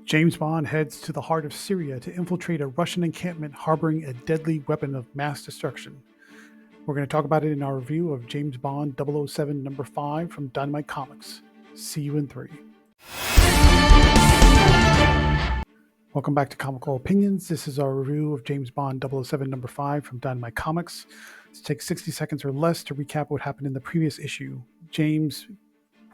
James Bond heads to the heart of Syria to infiltrate a Russian encampment harboring a deadly weapon of mass destruction. We're going to talk about it in our review of James Bond 007 number 5 from Dynamite Comics. See you in 3. Welcome back to Comical Opinions. This is our review of James Bond 007 number 5 from Dynamite Comics. Let's take 60 seconds or less to recap what happened in the previous issue. James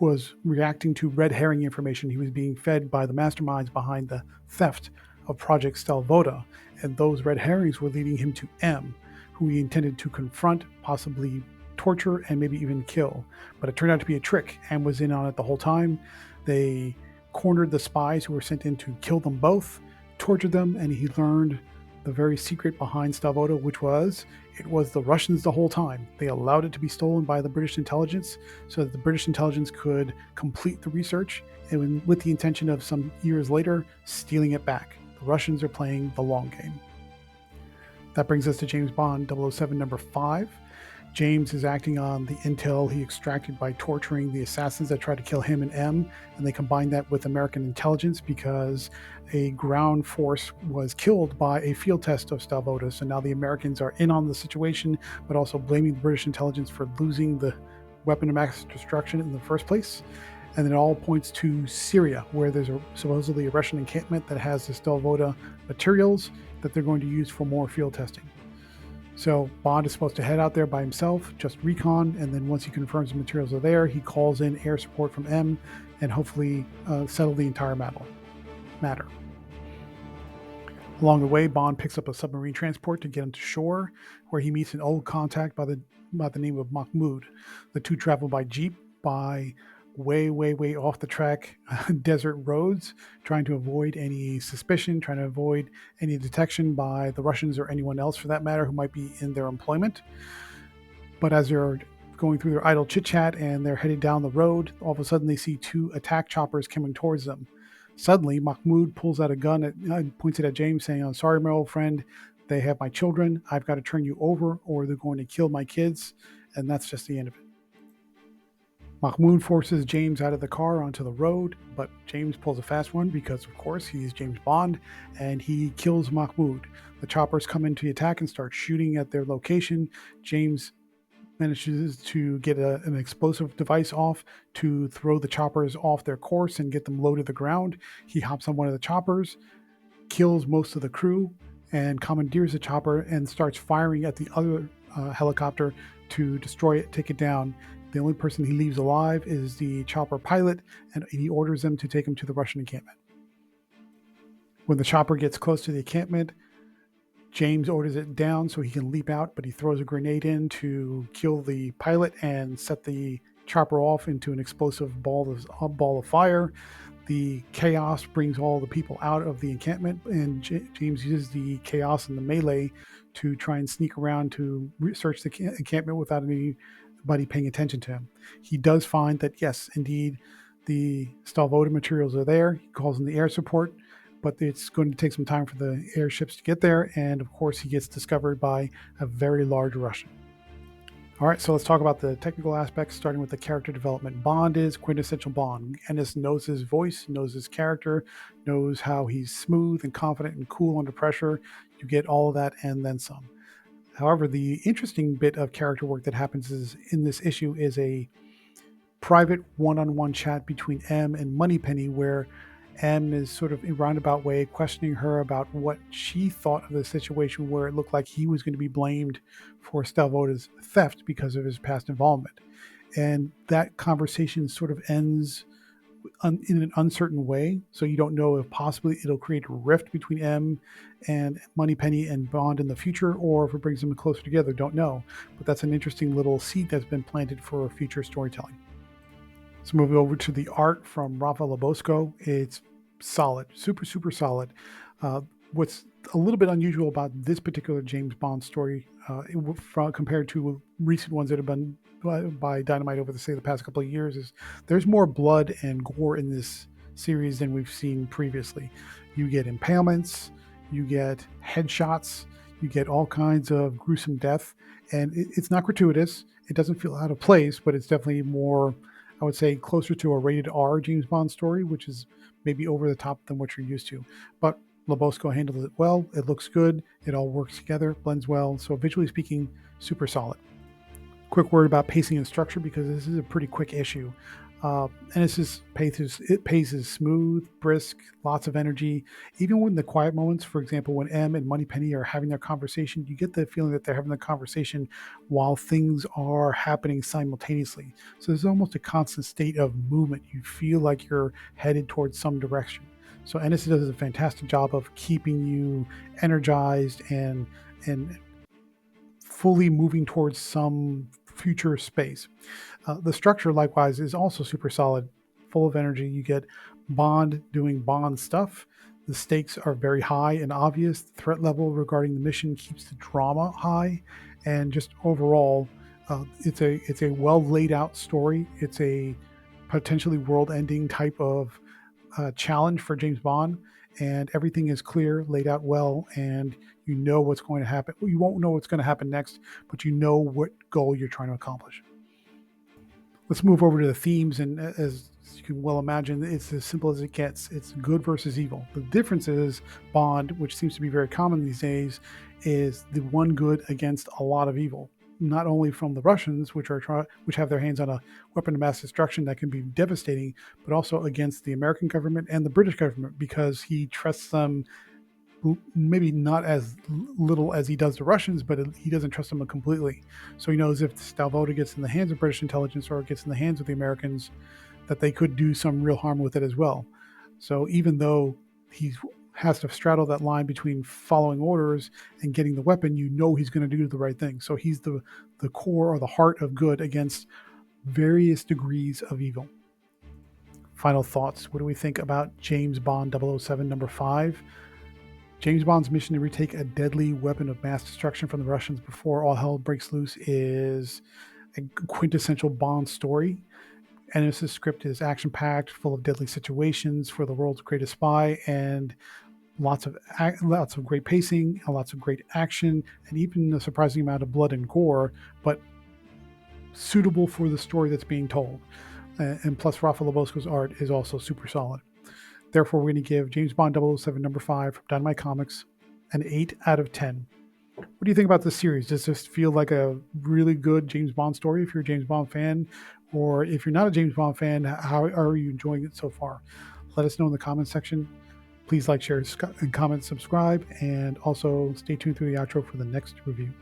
was reacting to red herring information he was being fed by the masterminds behind the theft of Project Stelvoda, and those red herrings were leading him to M, who he intended to confront, possibly torture, and maybe even kill. But it turned out to be a trick. M was in on it the whole time. They cornered the spies who were sent in to kill them both, tortured them, and he learned the very secret behind Stelvoda, which was it was the Russians the whole time. They allowed it to be stolen by the British intelligence so that the British intelligence could complete the research, and with the intention of some years later stealing it back. The Russians are playing the long game. That brings us to James Bond 007 number 5. James is acting on the intel he extracted by torturing the assassins that tried to kill him and M, and they combined that with American intelligence because a ground force was killed by a field test of Stelvoda. So now the Americans are in on the situation, but also blaming the British intelligence for losing the weapon of mass destruction in the first place. And it all points to Syria, where there's supposedly a Russian encampment that has the Stelvoda materials that they're going to use for more field testing. So Bond is supposed to head out there by himself, just recon, and then once he confirms the materials are there, he calls in air support from M and hopefully settle the entire matter. Along the way, Bond picks up a submarine transport to get him to shore, where he meets an old contact by the name of Mahmoud. The two travel by jeep by way off the track desert roads, trying to avoid any suspicion, trying to avoid any detection by the Russians or anyone else for that matter who might be in their employment. But as they're going through their idle chit chat and they're heading down the road, all of a sudden they see two attack choppers coming towards them. Suddenly, Mahmoud pulls out a gun and points it at James, saying, "I'm sorry, my old friend, they have my children. I've got to turn you over or they're going to kill my kids." And that's just the end of it. Mahmoud forces James out of the car onto the road, but James pulls a fast one because, of course, he's James Bond, and he kills Mahmoud. The choppers come into the attack and start shooting at their location. James manages to get an explosive device off to throw the choppers off their course and get them low to the ground. He hops on one of the choppers, kills most of the crew, and commandeers the chopper and starts firing at the other helicopter to destroy it, take it down. The only person he leaves alive is the chopper pilot, and he orders them to take him to the Russian encampment. When the chopper gets close to the encampment, James orders it down so he can leap out, but he throws a grenade in to kill the pilot and set the chopper off into an explosive ball of fire. The chaos brings all the people out of the encampment, and James uses the chaos and the melee to try and sneak around to search the encampment without anybody paying attention to him. He does find that, yes, indeed, the Stelvoda materials are there. He calls in the air support, but it's going to take some time for the airships to get there, and of course he gets discovered by a very large Russian. All right, so let's talk about the technical aspects, starting with the character development. Bond is quintessential Bond. Ennis knows his voice, knows his character, knows how he's smooth and confident and cool under pressure. You get all of that and then some. However, the interesting bit of character work that happens in this issue is a private one-on-one chat between M and Moneypenny, where M is sort of in a roundabout way questioning her about what she thought of the situation where it looked like he was going to be blamed for Stelvoda's theft because of his past involvement. And that conversation sort of ends in an uncertain way. So you don't know if possibly it'll create a rift between M and Moneypenny and Bond in the future, or if it brings them closer together, don't know. But that's an interesting little seed that's been planted for future storytelling. So moving over to the art from Rafa Labosco, it's solid, super solid. What's a little bit unusual about this particular James Bond story compared to recent ones that have been by Dynamite over the past couple of years is there's more blood and gore in this series than we've seen previously. You get impalements, you get headshots, you get all kinds of gruesome death, and it's not gratuitous. It doesn't feel out of place, but it's definitely more, I would say, closer to a rated R James Bond story, which is maybe over the top than what you're used to. But Lobosco handles it well. It looks good. It all works together, blends well. So visually speaking, super solid. Quick word about pacing and structure, because this is a pretty quick issue. And it's just paces smooth, brisk, lots of energy. Even when the quiet moments, for example, when M and Moneypenny are having their conversation, you get the feeling that they're having the conversation while things are happening simultaneously. So there's almost a constant state of movement. You feel like you're headed towards some direction. So Ennis does a fantastic job of keeping you energized and fully moving towards some future space. The structure, likewise, is also super solid, full of energy. You get Bond doing Bond stuff. The stakes are very high and obvious. The threat level regarding the mission keeps the drama high, and just overall, it's a well laid out story. It's a potentially world ending type of challenge for James Bond, and everything is clear, laid out well, and you know what's going to happen. You won't know what's going to happen next, but you know what goal you're trying to accomplish. Let's move over to the themes, and as you can well imagine, it's as simple as it gets. It's good versus evil. The difference is Bond, which seems to be very common these days, is the one good against a lot of evil. Not only from the Russians, which have their hands on a weapon of mass destruction that can be devastating, but also against the American government and the British government, because he trusts them maybe not as little as he does the Russians, but he doesn't trust them completely. So he knows if Stalvoda gets in the hands of British intelligence or gets in the hands of the Americans, that they could do some real harm with it as well. So even though he has to straddle that line between following orders and getting the weapon, you know he's going to do the right thing. So he's the core or the heart of good against various degrees of evil. Final thoughts. What do we think about James Bond 007 number 5? James Bond's mission to retake a deadly weapon of mass destruction from the Russians before all hell breaks loose is a quintessential Bond story. Ennis's script is action-packed, full of deadly situations for the world's greatest spy, and lots of great pacing, lots of great action, and even a surprising amount of blood and gore, but suitable for the story that's being told. And plus, Rafa Lobosco's art is also super solid. Therefore, we're going to give James Bond 007 number 5 from Dynamite Comics an 8 out of 10. What do you think about this series? Does this feel like a really good James Bond story if you're a James Bond fan? Or if you're not a James Bond fan, how are you enjoying it so far? Let us know in the comments section. Please like, share, and comment, subscribe, and also stay tuned through the outro for the next review.